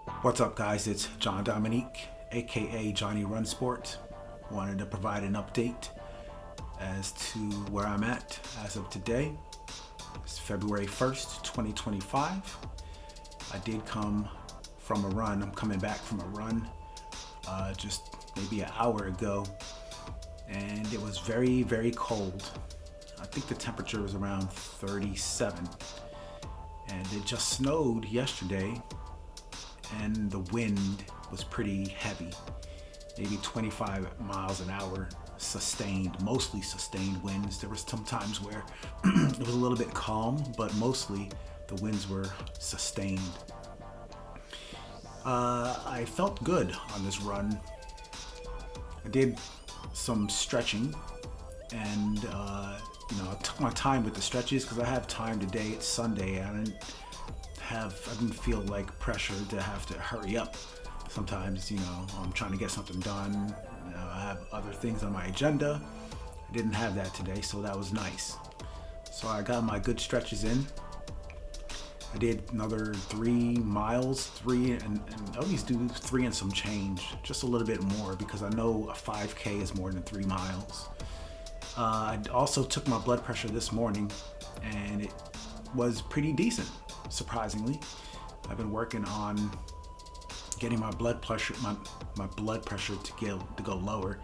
What's up, guys? It's John Dominique, aka Johnny Run Sport. Wanted to provide an update as to where I'm at as of today. It's February 1st, 2025. I did come from a run. I'm coming back from a run just maybe an hour ago, and it was very, very cold. I think the temperature was around 37, and it just snowed yesterday, and the wind was pretty heavy, maybe 25 miles an hour, sustained, mostly sustained winds. There was some times where it was a little bit calm, but mostly the winds were sustained. I felt good on this run. I did some stretching, and I took my time with the stretches because I have time today. It's Sunday. I didn't feel like pressure to have to hurry up. Sometimes, I'm trying to get something done. I have other things on my agenda. I didn't have that today, so that was nice. So I got my good stretches in. I did another 3 miles, and I always do 3 and some change, just a little bit more because I know a 5K is more than 3 miles. I also took my blood pressure this morning, and it was pretty decent, surprisingly. I've been working on getting my blood pressure to go lower,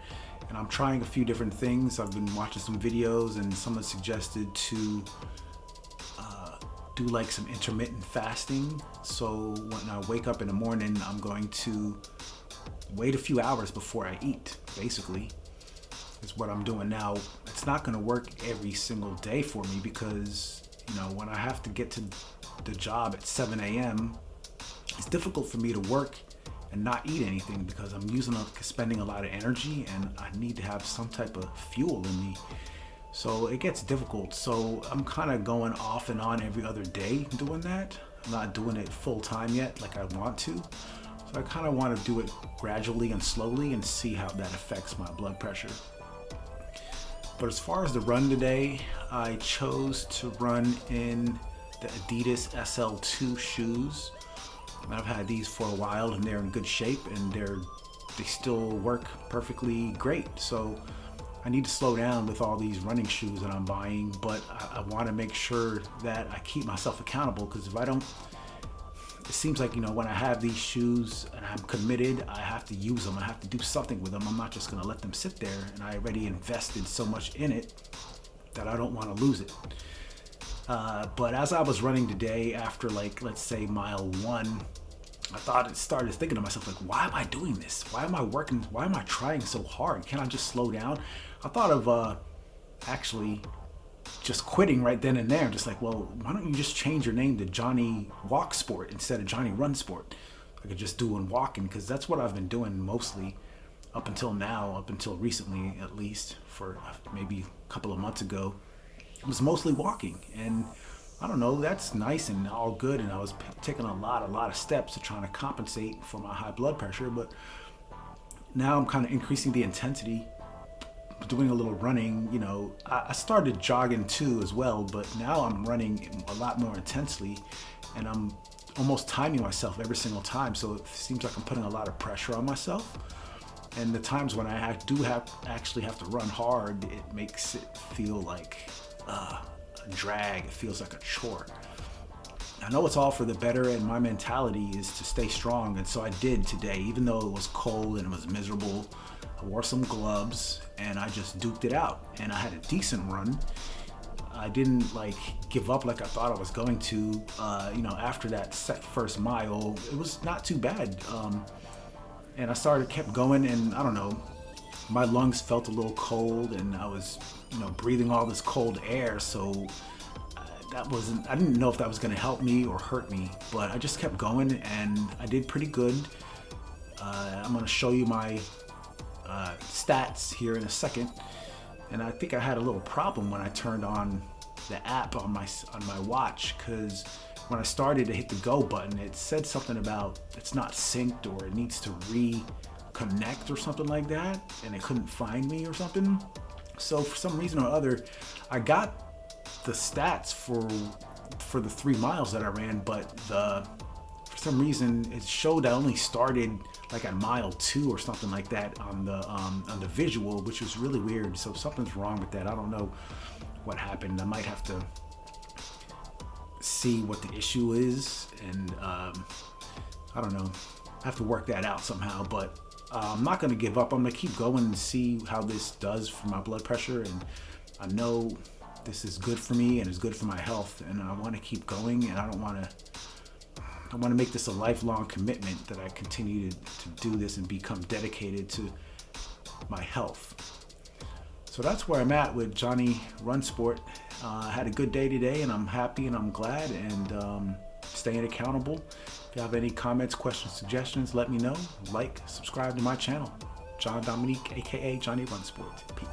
and I'm trying a few different things. I've been watching some videos, and someone suggested to do like some intermittent fasting. So when I wake up in the morning, I'm going to wait a few hours before I eat, basically. Is what I'm doing now. It's not going to work every single day for me because, when I have to get to the job at 7 a.m., it's difficult for me to work and not eat anything because I'm spending a lot of energy, and I need to have some type of fuel in me. So it gets difficult. So I'm kind of going off and on every other day doing that. I'm not doing it full time yet like I want to. So I kind of want to do it gradually and slowly and see how that affects my blood pressure. But as far as the run today, I chose to run in the Adidas SL2 shoes. I've had these for a while, and they're in good shape, and they still work perfectly great. So I need to slow down with all these running shoes that I'm buying, but I want to make sure that I keep myself accountable, because if I don't, it seems like, when I have these shoes and I'm committed, I have to use them. I have to do something with them. I'm not just going to let them sit there, and I already invested so much in it that I don't want to lose it. But as I was running today, after let's say mile 1, started thinking to myself, why am I doing this? Why am I working? Why am I trying so hard? Can't I just slow down? I thought of actually just quitting right then and there. Just why don't you just change your name to Johnny Walk Sport instead of Johnny Run Sport? I could just do walking, because that's what I've been doing mostly up until now, up until recently at least, for maybe a couple of months ago. It was mostly walking, and I don't know, that's nice and all good, and I was taking a lot of steps to trying to compensate for my high blood pressure, but now I'm kind of increasing the intensity, doing a little running. I started jogging too as well, but now I'm running a lot more intensely, and I'm almost timing myself every single time, so it seems like I'm putting a lot of pressure on myself. And the times when I actually have to run hard, it makes it feel like a drag. It feels like a chore. I know it's all for the better, and my mentality is to stay strong, and so I did today. Even though it was cold and it was miserable, I wore some gloves and I just duked it out, and I had a decent run. I didn't give up like I thought I was going to. After that first mile, it was not too bad, and I kept going, and I don't know, my lungs felt a little cold, and I was breathing all this cold air, so I didn't know if that was going to help me or hurt me, but I just kept going, and I did pretty good. I'm going to show you my stats here in a second, and I think I had a little problem when I turned on the app on my watch, because when I started to hit the go button, it said something about it's not synced, or it needs to reconnect or something like that, and it couldn't find me or something. So for some reason or other, I got the stats for the 3 miles that I ran, but for some reason it showed I only started like at mile 2 or something like that on the visual, which was really weird. So something's wrong with that. I don't know what happened. I might have to see what the issue is, and I don't know. I have to work that out somehow, but I'm not going to give up. I'm going to keep going and see how this does for my blood pressure, and I know this is good for me and it's good for my health, and I want to keep going, and I want to make this a lifelong commitment that I continue to do this and become dedicated to my health. So that's where I'm at with Johnny Run Sport. I had a good day today, and I'm happy and I'm glad, and staying accountable. If you have any comments, questions, suggestions, let me know. Like, subscribe to my channel. John Dominique, aka Johnny Run Sport. Peace.